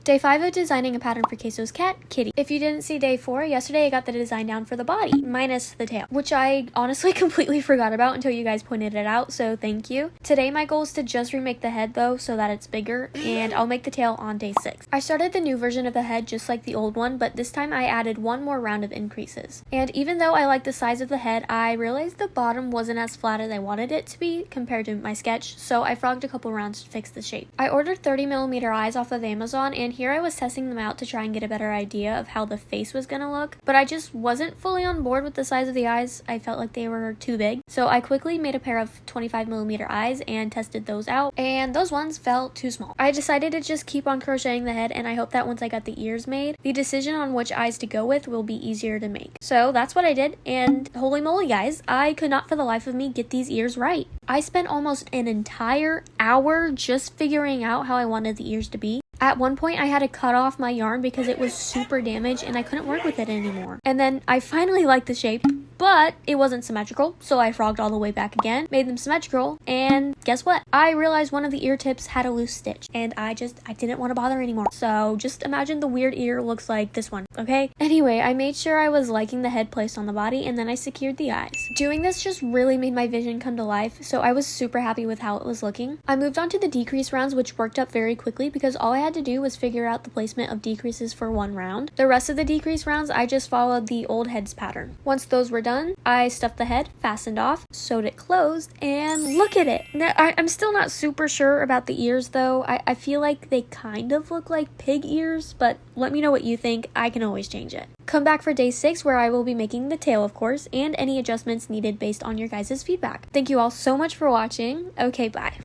Day 5 of designing a pattern for Queso's cat, Kitty. If you didn't see day 4, yesterday I got the design down for the body, minus the tail, which I honestly completely forgot about until you guys pointed it out, so thank you. Today my goal is to just remake the head though, so that it's bigger, and I'll make the tail on day 6. I started the new version of the head just like the old one, but this time I added one more round of increases. And even though I like the size of the head, I realized the bottom wasn't as flat as I wanted it to be compared to my sketch, so I frogged a couple rounds to fix the shape. I ordered 30mm eyes off of Amazon, and here I was testing them out to try and get a better idea of how the face was gonna look, but I just wasn't fully on board with the size of the eyes. I felt like they were too big, so I quickly made a pair of 25mm eyes and tested those out, and those ones felt too small. I decided to just keep on crocheting the head, and I hope that once I got the ears made, the decision on which eyes to go with will be easier to make. So that's what I did, and holy moly guys, I could not for the life of me get these ears right. I spent almost an entire hour just figuring out how I wanted the ears to be. At one point, I had to cut off my yarn because it was super damaged and I couldn't work with it anymore. And then I finally liked the shape, but it wasn't symmetrical, so I frogged all the way back again, made them symmetrical, and guess what? I realized one of the ear tips had a loose stitch, and I didn't want to bother anymore. So just imagine the weird ear looks like this one, okay? Anyway, I made sure I was liking the head placed on the body, and then I secured the eyes. Doing this just really made my vision come to life, so I was super happy with how it was looking. I moved on to the decrease rounds, which worked up very quickly because all I had to do was figure out the placement of decreases for one round. The rest of the decrease rounds, I just followed the old heads pattern. Once those were done, I stuffed the head, fastened off, sewed it closed, and look at it. Now, I'm still not super sure about the ears though. I feel like they kind of look like pig ears, but let me know what you think. I can always change it. Come back for day 6 where I will be making the tail, of course, and any adjustments needed based on your guys' feedback. Thank you all so much for watching. Okay, bye.